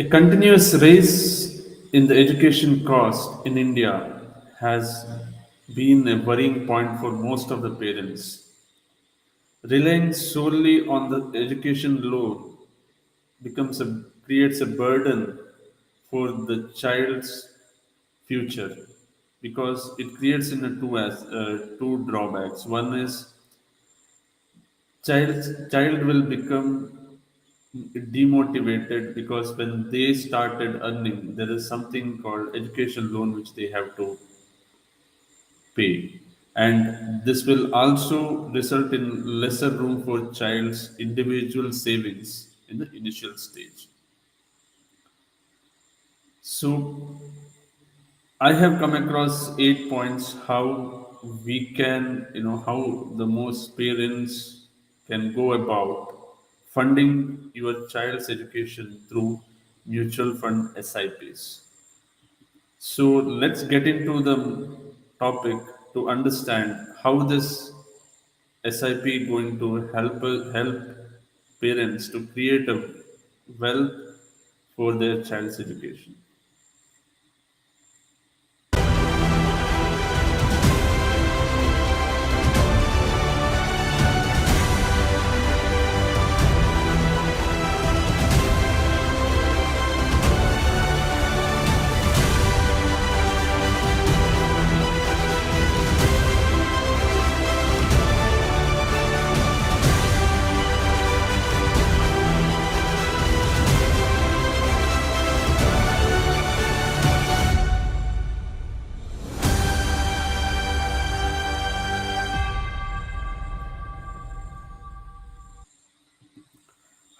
A continuous raise in the education cost in India has been a worrying point for most of the parents. Relying solely on the education loan creates a burden for the child's future because it creates in a two drawbacks. One is child will become demotivated because when they started earning, there is something called education loan which they have to pay, and this will also result in lesser room for child's individual savings in the initial stage. So I have come across 8 points how we can, how the most parents can go about funding your child's education through mutual fund SIPs. So let's get into the topic to understand how this SIP going to help parents to create a wealth for their child's education.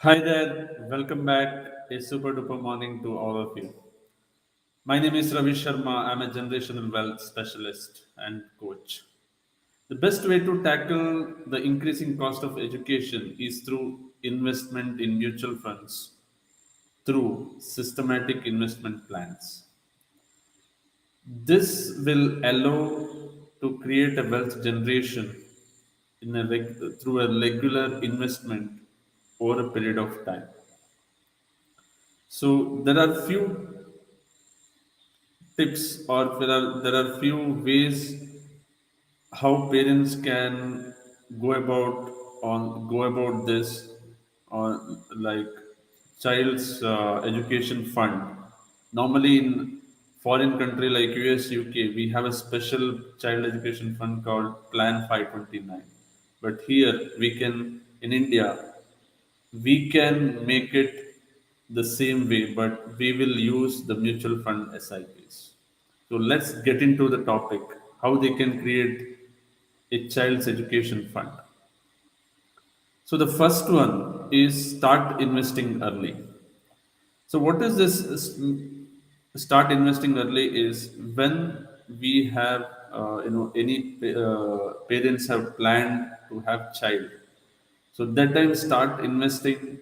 Hi there, welcome back. A super duper morning to all of you. My name is Ravi Sharma. I'm a generational wealth specialist and coach. The best way to tackle the increasing cost of education is through investment in mutual funds through systematic investment plans. This will allow to create a wealth generation through a regular investment over a period of time. So there are few tips or there are few ways how parents can go about this or like child's education fund. Normally in foreign country like US UK we have a special child education fund called Plan 529, but here we can in India we can make it the same way, but we will use the mutual fund SIPs. So let's get into the topic how they can create a child's education fund. So the first one is start investing early. So what is this start investing early is when we have any parents have planned to have child. So that time start investing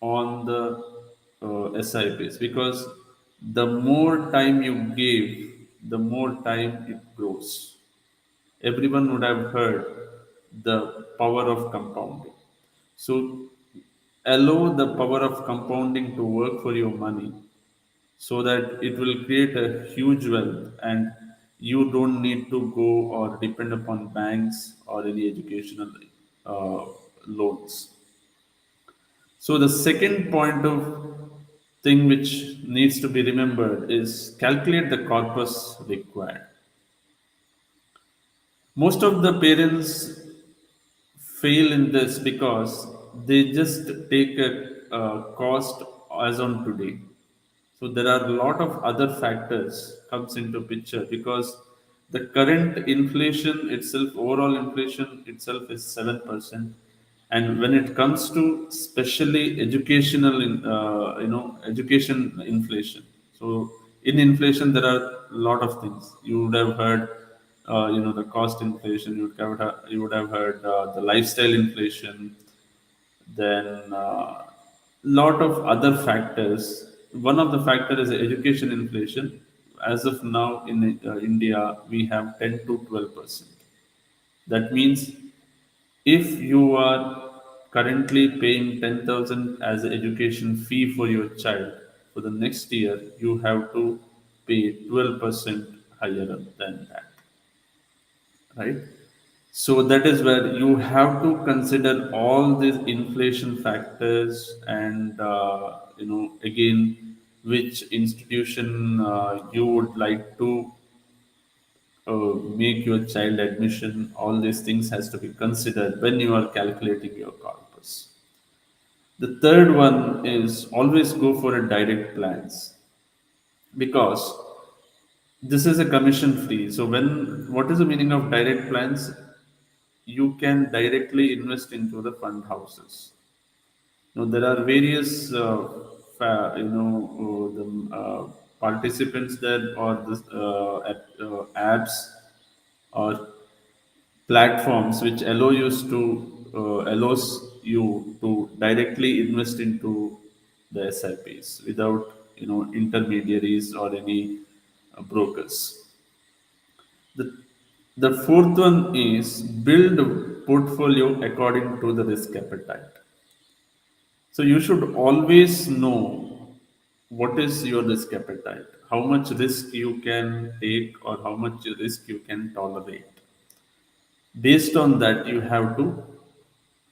on the SIPs because the more time you give, the more time it grows. Everyone would have heard the power of compounding. So allow the power of compounding to work for your money so that it will create a huge wealth and you don't need to go or depend upon banks or any educational uh, loans. So the second point of thing which needs to be remembered is calculate the corpus required. Most of the parents fail in this because they just take a cost as on today. So there are a lot of other factors comes into picture because the current inflation itself, overall inflation itself is 7%, and when it comes to especially education inflation. So in inflation there are a lot of things you would have heard. The cost inflation. You would have heard the lifestyle inflation, then lot of other factors. One of the factor is education inflation. As of now in India, we have 10 to 12%. That means if you are currently paying 10,000 as an education fee for your child, for the next year, you have to pay 12% higher than that, right? So that is where you have to consider all these inflation factors, and again, which institution you would like to make your child admission. All these things has to be considered when you are calculating your corpus. The third one is always go for a direct plans, because this is a commission free. So when, what is the meaning of direct plans? You can directly invest into the fund houses. Now there are various the participants there, or this apps or platforms which allows you to directly invest into the SIPs without intermediaries or any brokers. The the fourth one is build portfolio according to the risk appetite. So you should always know what is your risk appetite, how much risk you can take or how much risk you can tolerate. Based on that, you have to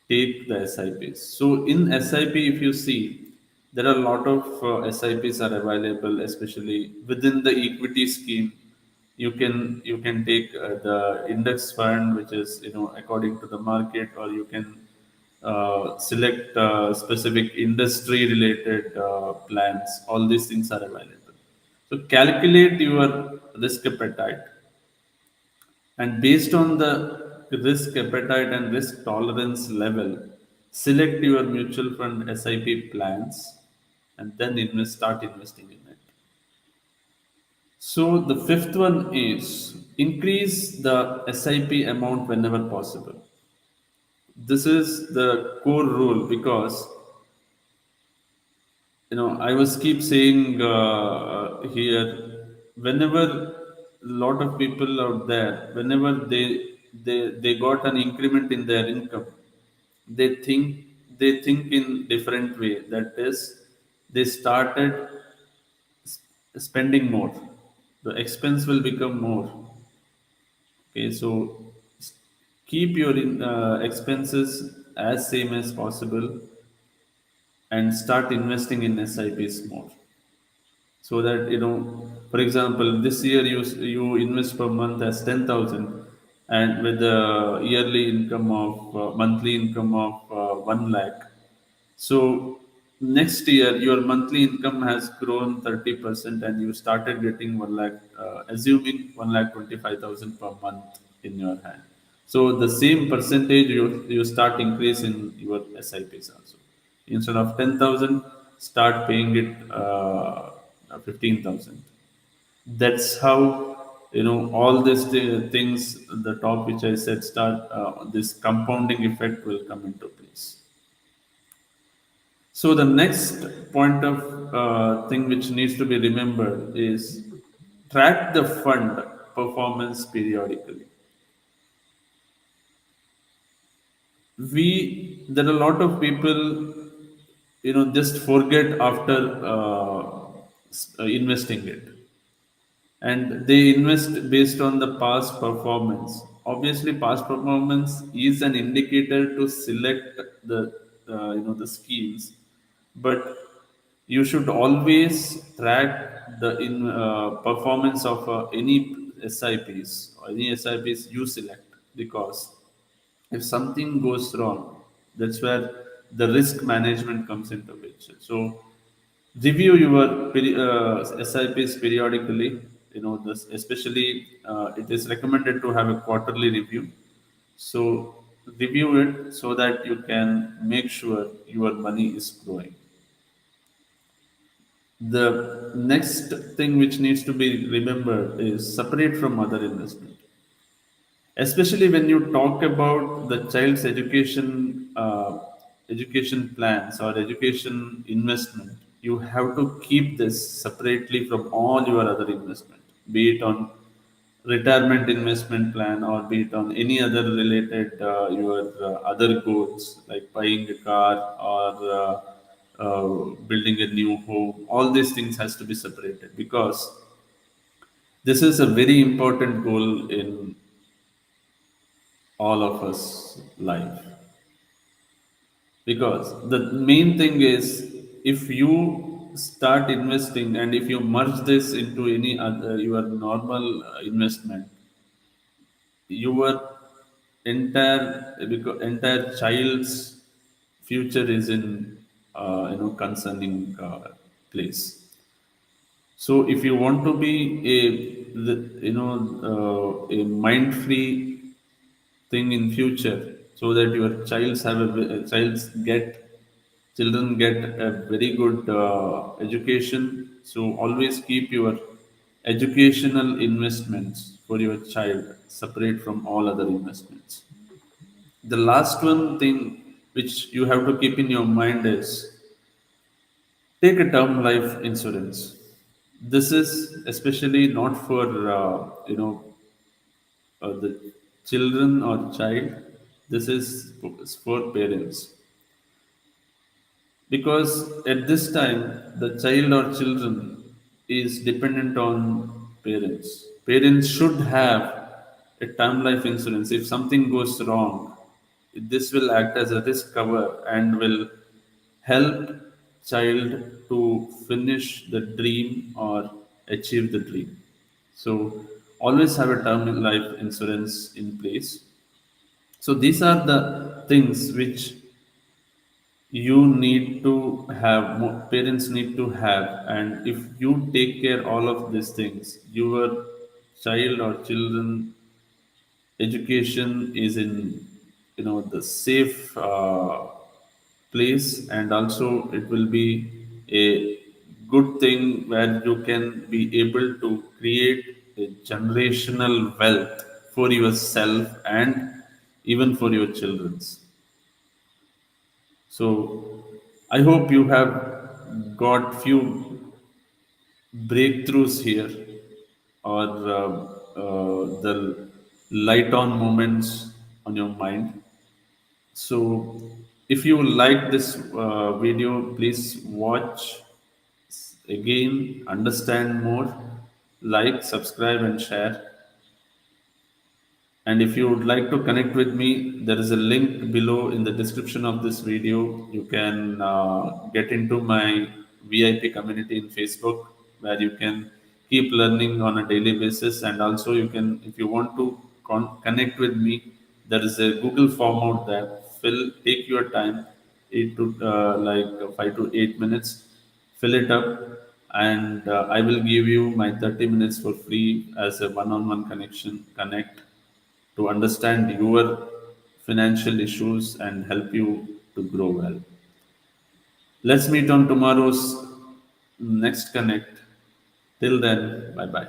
take the SIPs. So in SIP, if you see, there are a lot of SIPs are available, especially within the equity scheme. You can take the index fund, which is according to the market, or you can select specific industry related plans. All these things are available. So calculate your risk appetite, and based on the risk appetite and risk tolerance level, select your mutual fund SIP plans, and then start investing in it. So the fifth one is increase the SIP amount whenever possible. This is the core rule, because I was keep saying here, whenever lot of people out there, whenever they got an increment in their income, they think in different way. That is, they started spending more. The expense will become more. Okay, so s- keep your expenses as same as possible, and start investing in SIPs more. So that, for example, this year you invest per month as 10,000, and with the yearly income of monthly income of 1 lakh. So next year your monthly income has grown 30%, and you started getting 1 lakh, assuming 1 lakh 25,000 per month in your hand. So the same percentage you start increasing your SIPs also. Instead of 10,000, start paying it 15,000. That's how, all these things, the top which I said, start this compounding effect will come into place. So the next point of thing which needs to be remembered is track the fund performance periodically. There are a lot of people, just forget after investing it, and they invest based on the past performance. Obviously, past performance is an indicator to select the the schemes, but you should always track the performance of any SIPs, or any SIPs you select, because if something goes wrong, that's where the risk management comes into picture. So review your SIPs periodically. This especially, it is recommended to have a quarterly review. So review it so that you can make sure your money is growing. The next thing which needs to be remembered is separate from other investment. Especially when you talk about the child's education plans or education investment, you have to keep this separately from all your other investment, be it on retirement investment plan, or be it on any other related your other goals like buying a car, or building a new home. All these things has to be separated because this is a very important goal in all of us life. Because the main thing is, if you start investing and if you merge this into any other your normal investment, your entire child's future is in concerning place. So if you want to be a a mind free thing in future, so that your children get a very good education. So always keep your educational investments for your child separate from all other investments. The last one thing which you have to keep in your mind is take a term life insurance. This is especially not for the children or child. This is for parents, because at this time the child or children is dependent on parents. Parents should have a term life insurance. If something goes wrong, this will act as a risk cover and will help child to finish the dream or achieve the dream. So always have a term life insurance in place. So these are the things which you need to have, parents need to have. And if you take care all of these things, your child or children education is in the safe place. And also it will be a good thing where you can be able to create a generational wealth for yourself and even for your children's. So I hope you have got few breakthroughs here, or the light on moments on your mind. So if you like this video, please watch again, understand more, like, subscribe, and share. And if you would like to connect with me, there is a link below in the description of this video. You can get into my VIP community in Facebook, where you can keep learning on a daily basis. And also, you can, if you want to connect with me, there is a Google form out there. Take your time, 5 to 8 minutes, fill it up, and I will give you my 30 minutes for free as a one-on-one connect to understand your financial issues and help you to grow well. Let's meet on tomorrow's next connect. Till then, bye bye.